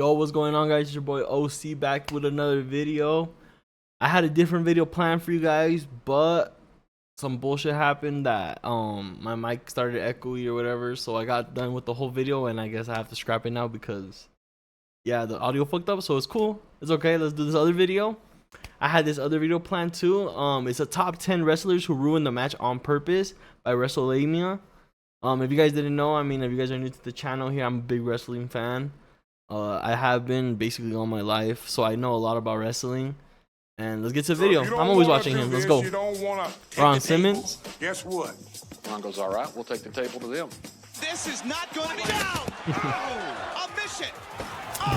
Yo, what's going on, guys? It's your boy OC back with another video. I had a different video planned for you guys, but some bullshit happened that my mic started echoey or whatever, so I got done with the whole video and I guess I have to scrap it now because yeah, the audio fucked up. So it's cool, it's okay. Let's do this other video. I had this other video planned too. It's a top 10 wrestlers who ruined the match on purpose by WrestleMania. If you guys didn't know, I mean, if you guys are new to the channel here, I'm a big wrestling fan. I have been basically all my life, so I know a lot about wrestling. And let's get to the video. I'm always watching him. Let's go. Ron Simmons. Guess what? Ron goes, all right, we'll take the table to them. This is not going to be down. Oh, a mission.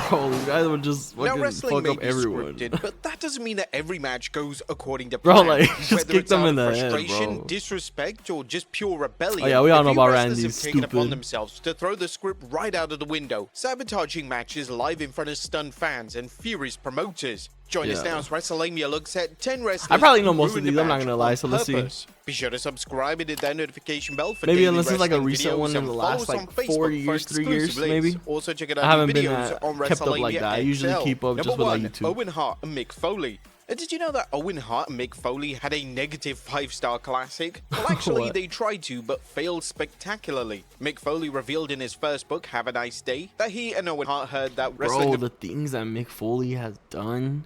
Bro, these guys would just fucking fuck up everyone. Scripted, but that doesn't mean that every match goes according to Bro, plan. like, just Whether kick them in the head, frustration, bro. disrespect, or just pure rebellion. Oh yeah, we all know about wrestlers Randy. have taken upon Stupid. themselves to throw the script right out of the window, sabotaging matches live in front of stunned fans and furious promoters. Join us now as WrestleMania looks at 10 wrestlers. I probably know most of ruined these. the I'm not match gonna lie. on So let's see. purpose. Be sure to subscribe and hit that notification bell for Maybe daily unless it's like a wrestling recent videos one in and the follow last us like on 4 Facebook years, for 3 years, exclusive maybe. links. Also check it out I haven't been videos on kept up like WrestleMania that. I usually XL. keep up just Number with like one, YouTube. Owen Hart and Mick Foley. Did you know that Owen Hart and Mick Foley had a negative 5-star classic? Well, actually, they tried to, but failed spectacularly. Mick Foley revealed in his first book, Have a Nice Day, that he and Owen Hart heard that wrestling... Bro, the things that Mick Foley has done,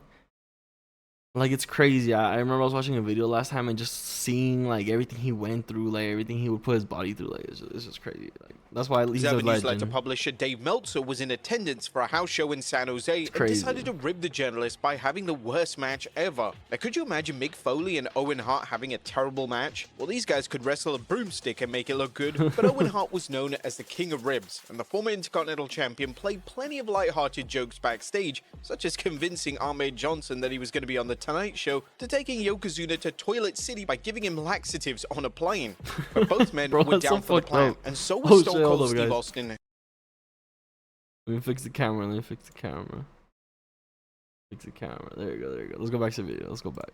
like, it's crazy. I remember I was watching a video last time and just seeing like everything he went through, like everything he would put his body through, like it's just crazy. Like, that's why he's a newsletter legend. publisher Dave Meltzer was in attendance for a house show in San Jose and decided to rib the journalist by having the worst match ever. Now, could you imagine Mick Foley and Owen Hart having a terrible match? Well, these guys could wrestle a broomstick and make it look good, but Owen Hart was known as the King of Ribs, and the former Intercontinental Champion played plenty of light-hearted jokes backstage, such as convincing Ahmed Johnson that he was going to be on The Tonight Show, to taking Yokozuna to Toilet City by giving him laxatives on a plane. But both men Bro, were that's down so for the fucked plan, up. and so Oh, was shit, Stone hold Cold up, Steve guys. Austin. Let me fix the camera. Fix the camera. There you go. Let's go back to the video. Let's go back.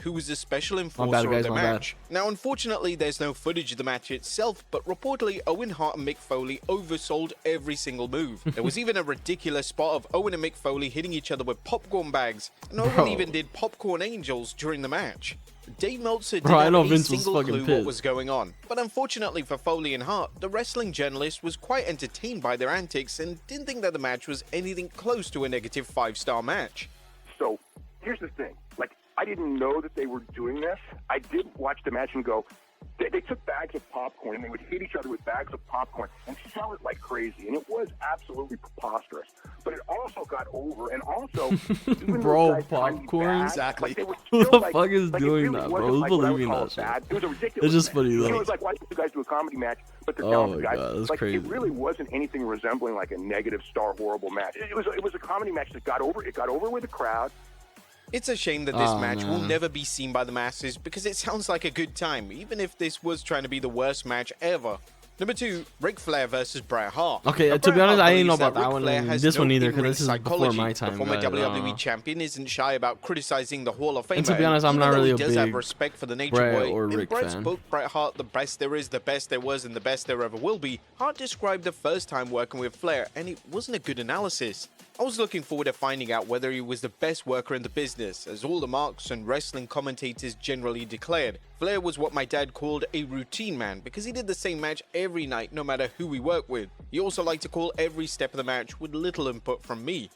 Who was the special bad, enforcer guys, of the my bad. match. Now, unfortunately, there's no footage of the match itself, but reportedly, Owen Hart and Mick Foley oversold every single move. There was even a ridiculous spot of Owen and Mick Foley hitting each other with popcorn bags, and Owen even did popcorn angels during the match. Dave Meltzer didn't I know have a Vince was single fucking clue pissed. what was going on, but unfortunately for Foley and Hart, the wrestling journalist was quite entertained by their antics and didn't think that the match was anything close to a negative 5-star match. So here's the thing. Like, I didn't know that they were doing this. I did watch the match and go, they took bags of popcorn and they would hit each other with bags of popcorn and sell it like crazy. And it was absolutely preposterous. But it also got over. And also, even Bro, those guys trying to be popcorn? bad, Exactly. like, they were Who still, the fuck is it doing really that, wasn't bro? Who's like what I would believing call that shit? bad. It was a ridiculous It's just match. funny, You though. know, it was like watching two guys do a comedy match, but they're Oh talented my guys. God, that's like, crazy. It really wasn't anything resembling like a negative star horrible match. It was a comedy match that got over. It got over with the crowd. It's a shame that this Oh, match will man. never be seen by the masses because it sounds like a good time, even if this was trying to be the worst match ever. Number 2, Ric Flair versus Bret Hart. Okay, Now, to be Bret honest, Hart I didn't know believes about that Ric one Flair and has this one no either, 'cause in-ring this is before psychology. my time, The former but, WWE champion isn't shy about criticizing the Hall of Fame. And to be honest, I'm not really a He does have big respect for the Nature Bret Boy. or In Ric Bret's fan. book, Bret Hart, The Best There Is, The Best There Was, and The Best There Ever Will Be, Hart described the first time working with Flair, and it wasn't a good analysis. I was looking forward to finding out whether he was the best worker in the business, as all the marks and wrestling commentators generally declared. Flair was what my dad called a routine man because he did the same match every night no matter who we worked with. He also liked to call every step of the match with little input from me.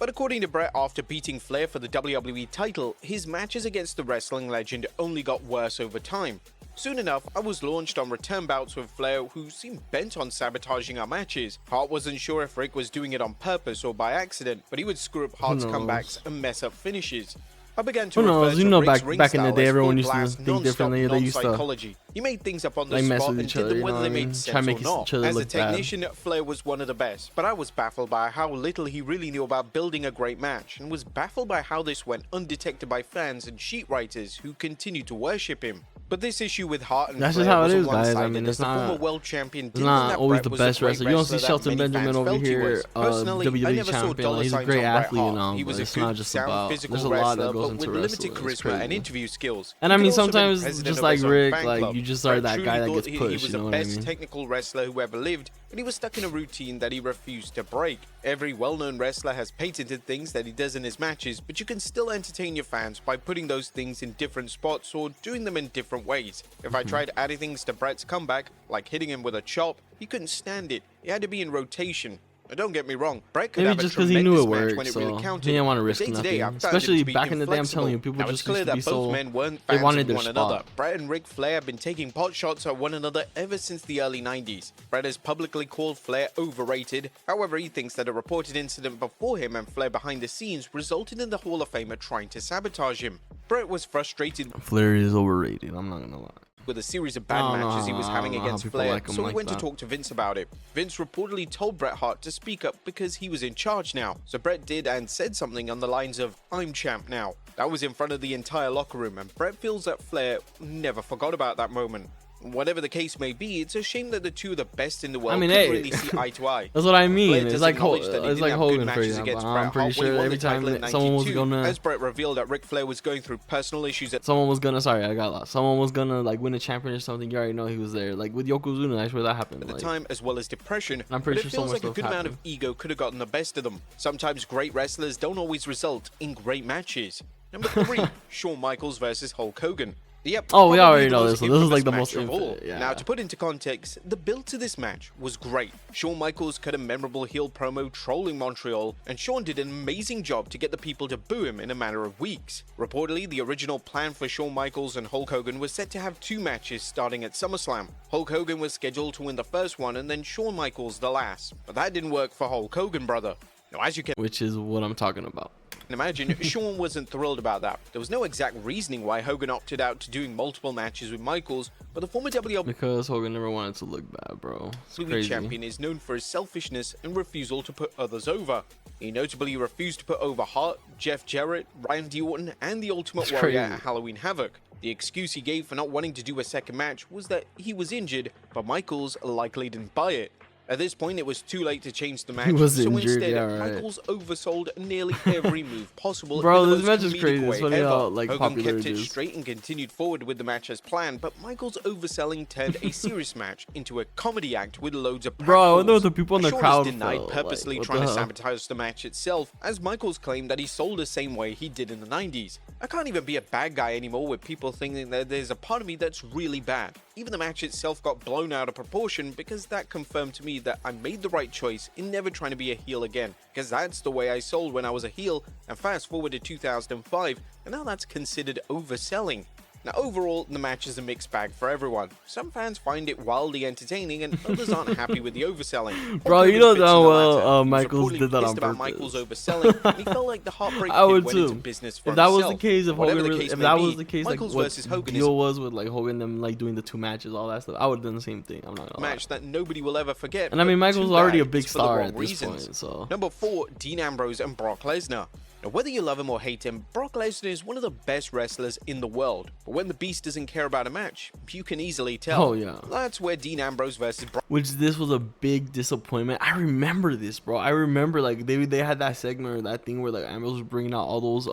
But according to Bret, after beating Flair for the WWE title, his matches against the wrestling legend only got worse over time. Soon enough, I was launched on return bouts with Flair, who seemed bent on sabotaging our matches. Hart wasn't sure if Rick was doing it on purpose or by accident, but he would screw up Hart's knows? comebacks and mess up finishes. I began to Who knows? refer You to know, Rick's back in the ring day, style as everyone used to full-blast, think non-stop differently. They used to, non-psychology. He made things up on the like, mess spot with and each did other, them you whether know they what I mean? made Try sense to or make not. each other As a look bad. technician, Flair was one of the best, but I was baffled by how little he really knew about building a great match, and was baffled by how this went undetected by fans and sheet writers who continued to worship him. But this issue with Hart and That's just Flair how it was is, guys. I one-sided, mean, as it's the not- former world champion It's didn't not think always Bret the was best a great wrestler. You don't see wrestler that Shelton many Benjamin fans over felt he here, was. Personally, I WWE never saw champion. dollar He's a signs great on Bret athlete, you Hart. know, He was but a it's good, not just sound, about. physical There's a lot wrestler, that goes but into with limited wrestling. It's charisma and crazy. interview skills. And I He mean, could also be sometimes president just of like his own Rick, fan like club. you just are Bret that truly guy that thought gets he pushed. was You the know what I best mean? technical wrestler who ever lived, and he was stuck in a routine that he refused to break. Every well-known wrestler has patented things that he does in his matches, but you can still entertain your fans by putting those things in different spots or doing them in different ways. If I tried adding things to Bret's comeback, like hitting him with a chop, he couldn't stand it. It had to be in rotation. Don't get me wrong, Bret could Maybe have just a because he knew tremendous it match worked, when it so really counted. he didn't want to risk Day-to-day, nothing. I found him Especially to be back in the day, I'm inflexible. telling you, people Now, just it's clear used to that be both so... men weren't They fans wanted of their one another. spot. Bret and Ric Flair have been taking pot shots at one another ever since the early 90s. Bret has publicly called Flair overrated. However, he thinks that a reported incident before him and Flair behind the scenes resulted in the Hall of Famer trying to sabotage him. Bret was frustrated Flair is overrated, I'm not gonna lie. with a series of bad I don't know matches he was how- I having don't know how against people Flair, like him so he like went to that. talk to Vince about it. Vince reportedly told Bret Hart to speak up because he was in charge now. So Bret did and said something on the lines of, "I'm champ now." That was in front of the entire locker room, and Bret feels that Flair never forgot about that moment. Whatever the case may be, it's a shame that the two of the best in the world mean, couldn't hey, really see eye to eye. That's what I Flair mean. does It's like acknowledge that he it's didn't like have good Hogan, for matches example. against I'm Bret pretty Hart when he sure won every the title time in someone was 92, gonna... as Bret revealed that Ric Flair was going through personal issues at Someone was gonna... Sorry, I got lost. Someone was gonna, like, win a champion or something. You already know he was there. Like, with Yokozuna, that's where that happened. the Like, time, as well as depression. I'm pretty but sure it so feels much like a stuff good amount of happened. ego could have gotten the best of them. Sometimes great wrestlers don't always result in great matches. Number 3, Shawn Michaels versus Hulk Hogan. Yep. Oh, we probably already the know most this one. This is like infamous the match most of all. infamous, yeah. Now, to put into context, the build to this match was great. Shawn Michaels cut a memorable heel promo trolling Montreal, and Shawn did an amazing job to get the people to boo him in a matter of weeks. Reportedly, the original plan for Shawn Michaels and Hulk Hogan was set to have 2 matches starting at SummerSlam. Hulk Hogan was scheduled to win the first one, and then Shawn Michaels the last. But that didn't work for Hulk Hogan, brother. Now, as you can which is what I'm talking about. imagine, Shawn wasn't thrilled about that. There was no exact reasoning why Hogan opted out to doing multiple matches with Michaels, but the former WWE Because Hogan never wanted to look bad, bro. It's crazy. champion is known for his selfishness and refusal to put others over. He notably refused to put over Hart, Jeff Jarrett, Randy Orton, and the Ultimate That's Warrior crazy. at Halloween Havoc. The excuse he gave for not wanting to do a second match was that he was injured, but Michaels likely didn't buy it. At this point, it was too late to change the match, was so injured, instead, yeah, right. Michaels oversold nearly every move possible. Bro, in the this most match is comedic crazy. It's way funny ever. how, like, Hogan popular kept it it is. straight and continued forward with the match as planned, but Michaels' overselling turned a serious match into a comedy act with loads of Bro, I wonder what pratfalls. the people in the Shawn crowd has denied felt, purposely like, what trying the to hell? sabotage the match itself, as Michaels claimed that he sold the same way he did in the 90s. I can't even be a bad guy anymore with people thinking that there's a part of me that's really bad. Even the match itself got blown out of proportion because that confirmed to me that I made the right choice in never trying to be a heel again, because that's the way I sold when I was a heel, and fast forward to 2005, and now that's considered overselling. Now, overall, the match is a mixed bag for everyone. Some fans find it wildly entertaining, and others aren't happy with the overselling. Bro, Hulk you know Hogan fits damn in the well, latter. He was Michaels reportedly did that on pissed about purpose. Michaels overselling, and he felt like the Heartbreak I Kid would went into too. business for If that was himself. the case, if Whatever Hogan, the really, case if may that be, was the case, like Michaels what versus Hogan deal was with like Hogan them like doing the 2 matches, all that stuff, I would have done the same thing. I'm not a gonna lie. match that nobody will ever forget. And I mean, but Michaels too was already bad a big it's for the star wrong at this reasons. point, so Number 4, Dean Ambrose and Brock Lesnar. Now, whether you love him or hate him, Brock Lesnar is one of the best wrestlers in the world. But when the Beast doesn't care about a match, you can easily tell. Oh, yeah. That's where Dean Ambrose versus Brock which this was a big disappointment. I remember this, bro. I remember like they had that segment or that thing where like Ambrose was bringing out all those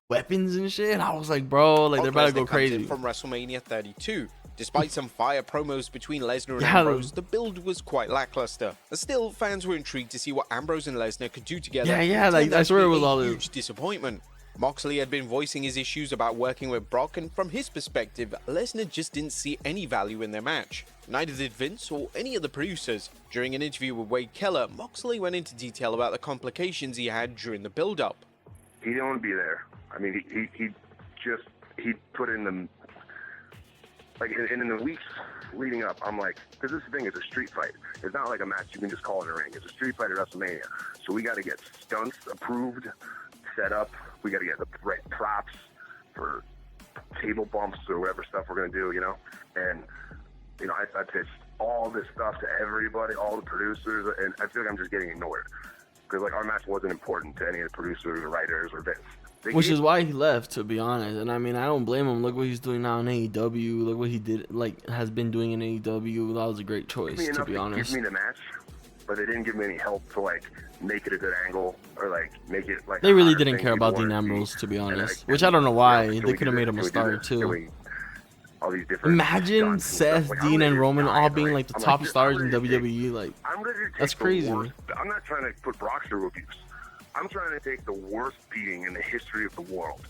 weapons and shit. And I was like, bro, like they're about to go Lesnar comes in crazy. from WrestleMania 32. Despite some fire promos between Lesnar and Yeah. Ambrose, the build was quite lackluster. Still, fans were intrigued to see what Ambrose and Lesnar could do together. Yeah, It like, turned I out to swear be it was a all this. huge disappointment. Moxley had been voicing his issues about working with Brock, and from his perspective, Lesnar just didn't see any value in their match. Neither did Vince or any of the producers. During an interview with Wade Keller, Moxley went into detail about the complications he had during the build-up. He didn't want to be there. I mean, he put in the, like, in the weeks leading up, I'm like, because this thing is a street fight. It's not like a match you can just call in a ring. It's a street fight at WrestleMania. So we got to get stunts approved, set up. We got to get the right props for table bumps or whatever stuff we're going to do, you know? And, you know, I pitched all this stuff to everybody, all the producers, and I feel like I'm just getting ignored. Because, like, our match wasn't important to any of the producers or writers or Vince. Which is why he left, to be honest. And I mean, I don't blame him. Look what he's doing now in AEW. Look what he did, like, has been doing in AEW. That was a great choice, to be honest. Give me the match, but they didn't give me any help to, like, make it a good angle or, like, make it, like, They a really hotter didn't thing care people about Dean wanna see. Ambrose, to be And, honest. like, Which I don't know why. can They we could have do made this? him a Can we do star, this? too. all these different. Imagine stunts and Seth, stuff. Like, I'm Dean, ready and to Roman die, all being right? like the I'm top dude, stars I'm in ready to take- WWE. Like, I'm ready to take that's the crazy. worst- I'm not trying to put Brock through abuse. I'm trying to take the worst beating in the history of the world.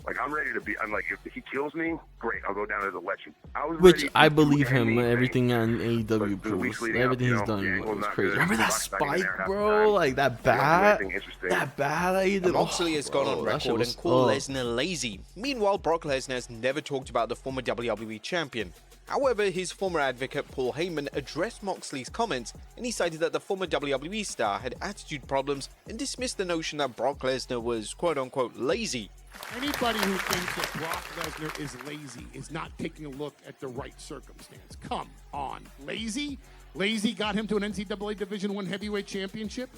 Like, I'm ready to be. I'm like, if he kills me, great. I'll go down as a legend. I was which ready I to believe do him. anything. Everything on AEW But the proves. weeks leading up, Everything you he's know, done the angle's was not crazy. good. Remember that Brock's not even spike, there half the bro? time. Like that They don't do bat. anything interesting. That bat that he did. Moxley Oh, has gone on bro, that shit record was- and called oh. Lesnar lazy. Meanwhile, Brock Lesnar has never talked about the former WWE champion. However, his former advocate Paul Heyman addressed Moxley's comments, and he cited that the former WWE star had attitude problems and dismissed the notion that Brock Lesnar was quote-unquote lazy. Anybody who thinks that Brock Lesnar is lazy is not taking a look at the right circumstance. Come on. Lazy? Lazy got him to an NCAA Division I heavyweight championship.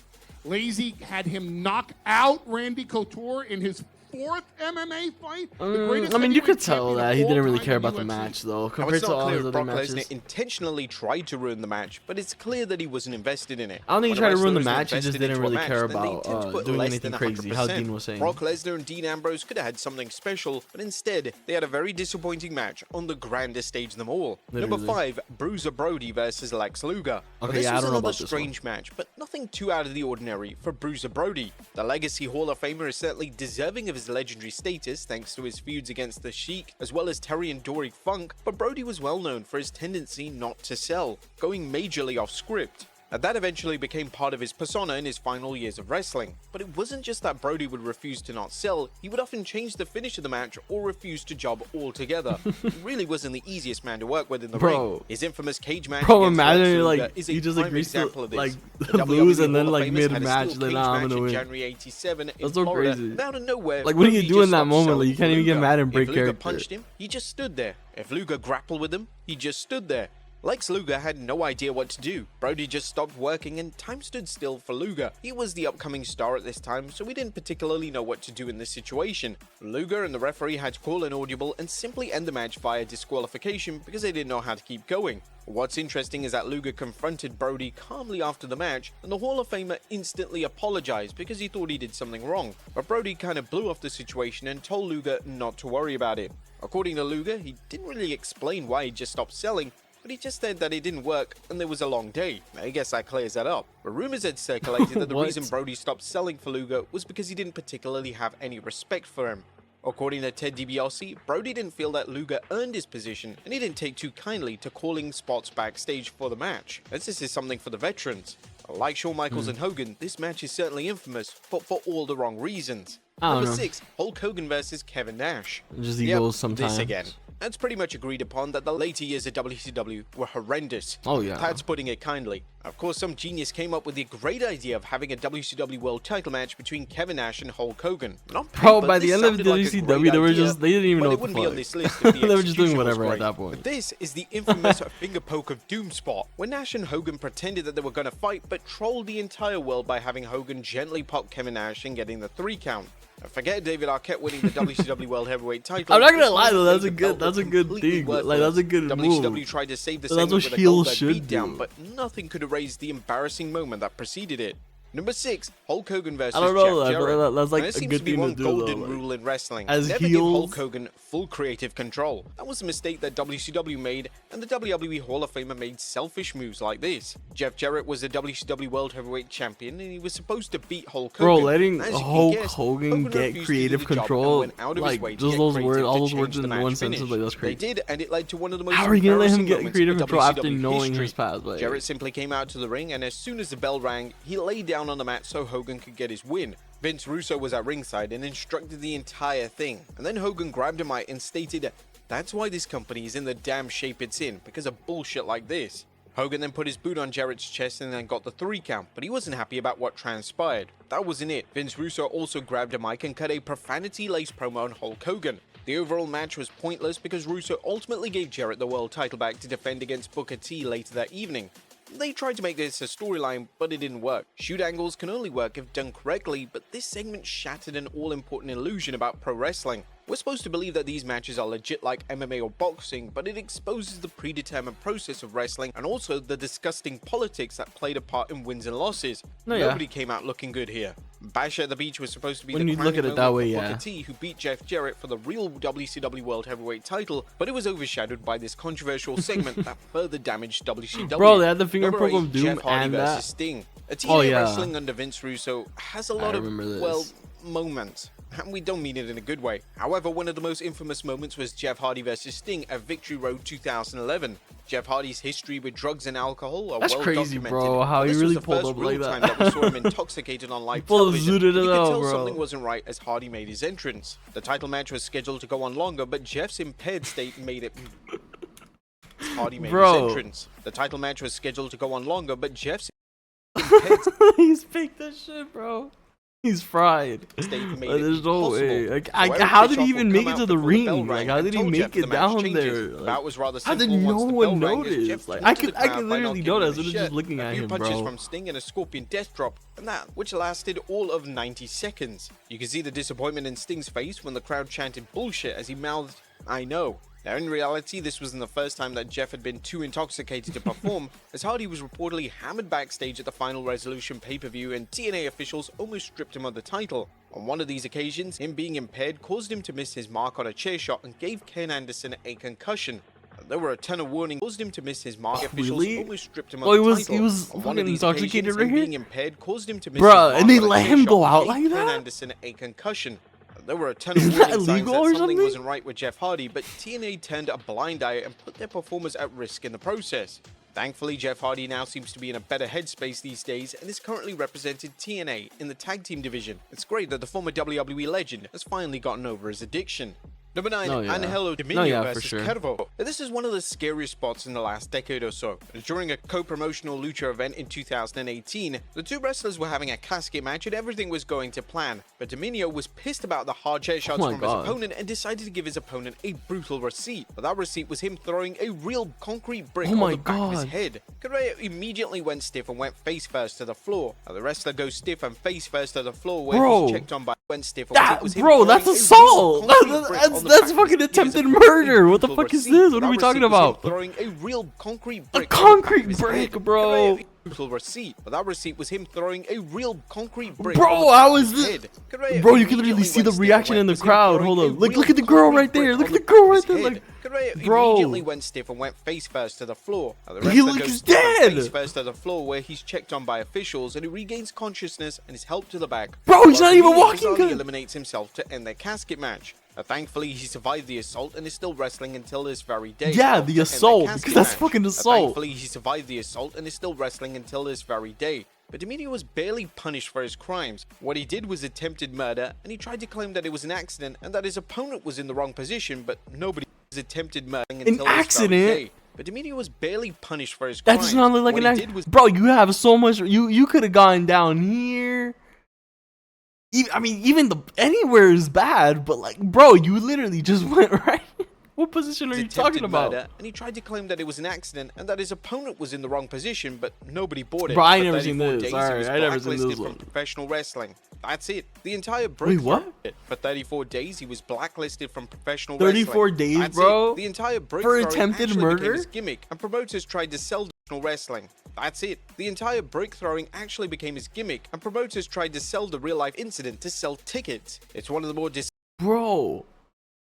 Lazy had him knock out Randy Couture in his fourth MMA fight. The greatest I mean, you heavyweight could tell champion that of he all didn't really time care in about the UFC. match, though, Now, compared it's to not all clear his if other Brock matches. Lesnar intentionally tried to ruin the match, but it's clear that he wasn't invested in it. I don't think he When a tried to ruin the wrestler is match, he just invested didn't into a really match, care then they about, tend to put doing less anything than crazy, how 100%. Dean was saying. Brock Lesnar and Dean Ambrose could have had something special, but instead, they had a very disappointing match on the grandest stage of them all. Number Literally. 5, Bruiser Brody versus Lex Luger. Well, Okay, this yeah, I was don't know another about this one. strange match, but nothing too out of the ordinary for Bruiser Brody. The Legacy Hall of Famer is certainly deserving of his legendary status thanks to his feuds against the Sheik, as well as Terry and Dory Funk, but Brody was well known for his tendency not to sell, going majorly off script. Now, that eventually became part of his persona in his final years of wrestling. But it wasn't just that Brody would refuse to not sell, he would often change the finish of the match or refuse to job altogether. He really wasn't the easiest man to work with in the Bro. ring. His infamous cage match Bro, against imagine Lex you're Luger like, is a you just prime agrees to, example of this. like, The lose WWE and then, Hall of like, Famers had a mid-match, steel then, cage nah, I'm match gonna in win. January 87 in That's so Florida. crazy. And out of nowhere, Like, what do you Brody do just in that stopped moment? Like, selling you can't even for get Luger. mad and break If Luger character. punched him, he just stood there. If Luger grappled with him, he just stood there. Lex Luger had no idea what to do. Brody just stopped working and time stood still for Luger. He was the upcoming star at this time, so we didn't particularly know what to do in this situation. Luger and the referee had to call an audible and simply end the match via disqualification because they didn't know how to keep going. What's interesting is that Luger confronted Brody calmly after the match, and the Hall of Famer instantly apologized because he thought he did something wrong. But Brody kind of blew off the situation and told Luger not to worry about it. According to Luger, he didn't really explain why he just stopped selling, but he just said that it didn't work and there was a long day. I guess that clears that up. But rumors had circulated that the What? reason Brody stopped selling for Luger was because he didn't particularly have any respect for him. According to Ted DiBiase, Brody didn't feel that Luger earned his position, and he didn't take too kindly to calling spots backstage for the match, as this is something for the veterans. Like Shawn Michaels and Hogan, this match is certainly infamous, but for all the wrong reasons. I don't Number know. 6, Hulk Hogan versus Kevin Nash. Just Yep, egos sometimes. this again. It's pretty much agreed upon that the later years of WCW were horrendous. Oh, yeah. That's putting it kindly. Of course, some genius came up with the great idea of having a WCW World title match between Kevin Nash and Hulk Hogan. And on Bro, paper, by the this end of sounded like a WCW, great they were idea, just, they didn't even but know it what wouldn't the be fuck. on this list if the They were just doing execution was whatever at great. that point. But this is the infamous finger poke of doom spot, where Nash and Hogan pretended that they were going to fight, but trolled the entire world by having Hogan gently pop Kevin Nash and getting the 3 count. Forget David Arquette winning the WCW World Heavyweight title. I'm not gonna This lie, man though, that's made a the good- belt that's a look good completely thing. worthless. Like, that's a good WCW move. tried to save the That's segment what with a heels Goldberg should beatdown, do. but nothing could erase the embarrassing moment that preceded it. Number 6, Hulk Hogan versus I don't know, Jeff I feel Jarrett. like that's, like, Now, there a seems good to be thing to one do, though, golden like, rule in wrestling. as Never give heels- Hulk Hogan full creative control. That was a mistake that WCW made, and the WWE Hall of Famer made selfish moves like this. Jeff Jarrett was the WCW World Heavyweight Champion, and he was supposed to beat Hulk Hogan. Bro, letting As you can Hulk guess, Hogan get refused to do creative the job and control, went out of his like, way to just get those creative words, to all those change words the in match one sentence, finish. like, that's crazy. They did, and it led to one of the most How are you gonna let him embarrassing get moments creative in control after WCW knowing history. his past? Like, Jarrett simply came out to the ring, and as soon as the bell rang, he laid down on the mat so Hogan could get his win. Vince Russo was at ringside and instructed the entire thing. And then Hogan grabbed a mic and stated, "That's why this company is in the damn shape it's in, because of bullshit like this." Hogan then put his boot on Jarrett's chest and then got the 3 count, but he wasn't happy about what transpired. That wasn't it. Vince Russo also grabbed a mic and cut a profanity-laced promo on Hulk Hogan. The overall match was pointless because Russo ultimately gave Jarrett the world title back to defend against Booker T later that evening. They tried to make this a storyline, but it didn't work. Shoot angles can only work if done correctly, but this segment shattered an all-important illusion about pro wrestling. We're supposed to believe that these matches are legit like MMA or boxing, but it exposes the predetermined process of wrestling and also the disgusting politics that played a part in wins and losses. No, yeah. Nobody came out looking good here. Bash at the Beach was supposed to be When the you look at crowning it that moment way, for yeah. Booker T, who beat Jeff Jarrett for the real WCW World Heavyweight title, but it was overshadowed by this controversial segment that further damaged WCW. Bro, they had the finger Number poke 8, of Doom Jeff Hardy and versus that. Sting. A TNA Oh, yeah. wrestling under Vince Russo has a lot of, remember this. well, moments. And we don't mean it in a good way. However, one of the most infamous moments was Jeff Hardy versus Sting at Victory Road 2011. Jeff Hardy's history with drugs and alcohol are That's well crazy, documented. bro, how But he this really was the pulled first up real like time that. that we saw him intoxicated on live Full of television. zooted it You could out, tell bro. something wasn't right as Hardy made his entrance. The title match was scheduled to go on longer, but Jeff's impaired state made it. Hardy made Bro. his entrance. The title match was scheduled to go on longer, but Jeff's impaired He's fake that shit, bro. He's fried. state made Like, it there's no way. impossible. Like, So Eric how did he Bischoff even would make come it to out the before ring? bell Like, rang how and did he told make Jeff it the match down changes. there? The Like, bout was rather how did simple no once the one bell rang, as notice? Jeff Like, went I to the could crowd by literally not know giving that. him So a just shirt, looking a at few him, punches bro. from Sting and a scorpion death drop, and that which lasted all of 90 seconds. You can see the disappointment in Sting's face when the crowd chanted bullshit as he mouthed, "I know." Now, in reality, this wasn't the first time that Jeff had been too intoxicated to perform, as Hardy was reportedly hammered backstage at the Final Resolution pay-per-view and TNA officials almost stripped him of the title. On one of these occasions, him being impaired caused him to miss his mark on a chair shot and gave Ken Anderson a concussion. There were a ton of warnings caused him to miss his mark. Officials really? almost stripped him Oh, of he the was- title. he was On one fucking of these intoxicated occasions, right him here? being impaired caused him to miss Bruh, his mark and they on a let chair him shot go and out gave like Ken that? Anderson a concussion. There were a ton of Is that warning signs illegal that or something something? wasn't right with Jeff Hardy, but TNA turned a blind eye and put their performers at risk in the process. Thankfully, Jeff Hardy now seems to be in a better headspace these days and is currently represented TNA in the tag team division. It's great that the former WWE legend has finally gotten over his addiction. Number 9, Oh, yeah. Angelo Dominio No, yeah, for versus sure. Cuervo. Now, this is one of the scariest spots in the last decade or so. During a co-promotional Lucha event in 2018, the two wrestlers were having a casket match and everything was going to plan. But Dominio was pissed about the hard chair shots my from God. his opponent and decided to give his opponent a brutal receipt. But that receipt was him throwing a real concrete brick Oh on my the back of his God. head. Correa immediately went stiff and went face first to the floor. Now, the wrestler goes stiff and face first to the floor where Bro. he's checked on by went stiff. And That, it was him bro, that's throwing a real assault. concrete That's, brick on the that's back of fucking his- attempted He was a murder. What the brutal fuck is receipt. this? What That are we talking receipt was him about? Throwing a real concrete brick A on the back of concrete his brick, head. bro. Correa, brutal receipt. But that receipt was him throwing a real concrete brick. Bro, on the how back is of his this? head. Correa Bro, you can literally immediately see the went stiff and reaction in the was him crowd. throwing Hold a up. Look real at the girl concrete right there. brick Look on at the the girl back right of there. his Like, head. Correa bro. immediately went stiff and went face first to the floor. Now, the He wrestler looks goes stiff and dead. face first to the floor where he's checked on by officials and he regains consciousness and is helped to the back. Bro, he's While not even Dominio walking bizarrely good. eliminates himself to end their casket match. Thankfully, he survived the assault and is still wrestling until this very day. Yeah, to the end their assault, casket because that's match. fucking assault. Thankfully, he survived the assault and is still wrestling until this very day. But Dominio was barely punished for his crimes. What he did was attempted murder, and he tried to claim that it was an accident and that his opponent was in the wrong position, but nobody was attempted murdering until this accident? very day. But Dominio was barely punished for his that crimes. does not look like What an he act. did was Bro, you have so much. You could have gone down here. I mean, even the anywhere is bad, but like, bro, you literally just went right. What position are you attempted talking about? murder, and he tried to claim that it was an accident and that his opponent was in the wrong position, but nobody bought it. Bro, I For never seen 34 this. days, he Alright, was I never seen blacklisted this from one. professional wrestling. That's it. The entire break. Wait, what? For 34 days, he was blacklisted from professional 34 wrestling. days, That's bro? It. The entire break For throwing attempted actually became murder? his gimmick, and promoters tried to sell professional wrestling. That's it. The entire brick throwing actually became his gimmick, and promoters tried to sell the real life incident to sell tickets. It's one of the more Bro,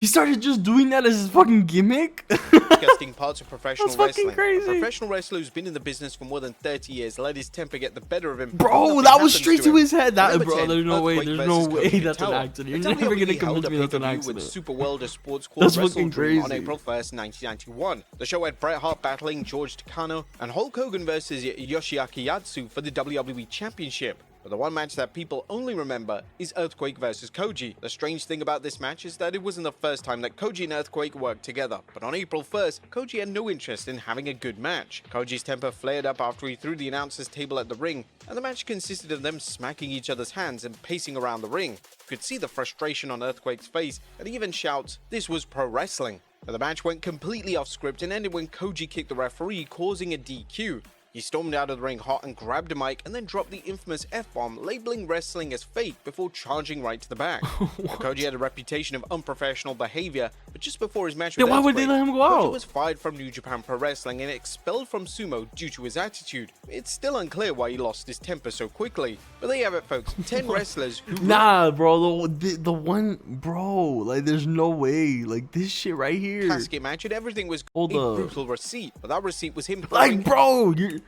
he started just doing that as his fucking gimmick. disgusting parts of professional That's fucking wrestling. crazy. A professional wrestler who's been in the business for more than 30 years let his temper get the better of him. Bro, Nothing that was happens straight to him. his head. That, Number bro, 10, there's no way. Earthquake There's no versus way Cody that's an Tower. accident. You're The never gonna WWE held convince a me that's an pay-per-view accident. with Super World of Sports called That's Wrestle fucking Dream on crazy. April 1st, 1991. The show had Bret Hart battling George Takano and Hulk Hogan versus Yoshiaki Yatsu for the WWE Championship. But the one match that people only remember is Earthquake versus Koji. The strange thing about this match is that it wasn't the first time that Koji and Earthquake worked together. But on April 1st, Koji had no interest in having a good match. Koji's temper flared up after he threw the announcer's table at the ring, and the match consisted of them smacking each other's hands and pacing around the ring. You could see the frustration on Earthquake's face, and he even shouts, "This was pro wrestling." But the match went completely off script and ended when Koji kicked the referee, causing a DQ. He stormed out of the ring hot and grabbed a mic and then dropped the infamous F-bomb, labeling wrestling as fake before charging right to the back. Koji had a reputation of unprofessional behavior, but just before his match with Then why would they Earthquake, let him go Koji out? was fired from New Japan Pro Wrestling and expelled from Sumo due to his attitude. It's still unclear why he lost his temper so quickly. But there you have it, folks. 10 wrestlers who Nah, bro, the one, bro, like there's no way, like this shit right here. casket match and everything was Hold a up. brutal receipt. But that receipt was him Like, throwing bro, you're,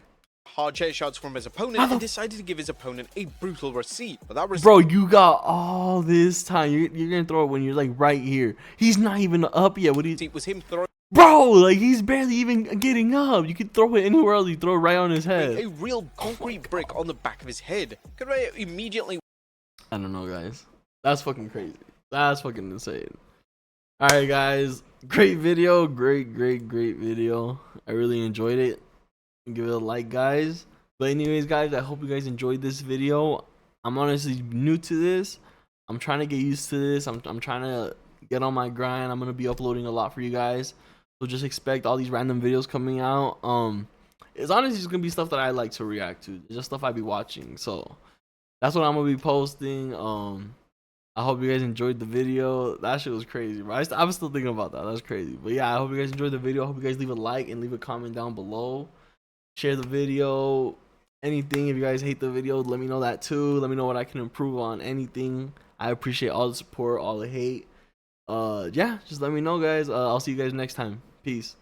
hard chair shots from his opponent and decided to give his opponent a brutal receipt. But that receipt bro, you got all this time. You're gonna throw it when you're like right here. He's not even up yet. What do you, was him throwing bro? Like he's barely even getting up. You could throw it anywhere else. You throw it right on his head. a real concrete brick on the back of his head. Correa immediately I don't know, guys. That's fucking crazy. That's fucking insane. All right, guys. Great video. Great video. I really enjoyed it. Give it a like, guys. But anyways, guys, I hope you guys enjoyed this video. I'm honestly new to this. I'm trying to get used to this. I'm trying to get on my grind. I'm gonna be uploading a lot for you guys. So just expect all these random videos coming out. It's honestly just gonna be stuff that I like to react to. Just stuff I be watching. So that's what I'm gonna be posting. I hope you guys enjoyed the video. That shit was crazy, bro. I was still thinking about that. That's crazy. But yeah, I hope you guys enjoyed the video. I hope you guys leave a like and leave a comment down below. Share the video. Anything. If you guys hate the video, let me know that too. Let me know what I can improve on. Anything. I appreciate all the support, all the hate. Yeah, just let me know, guys. I'll see you guys next time. Peace.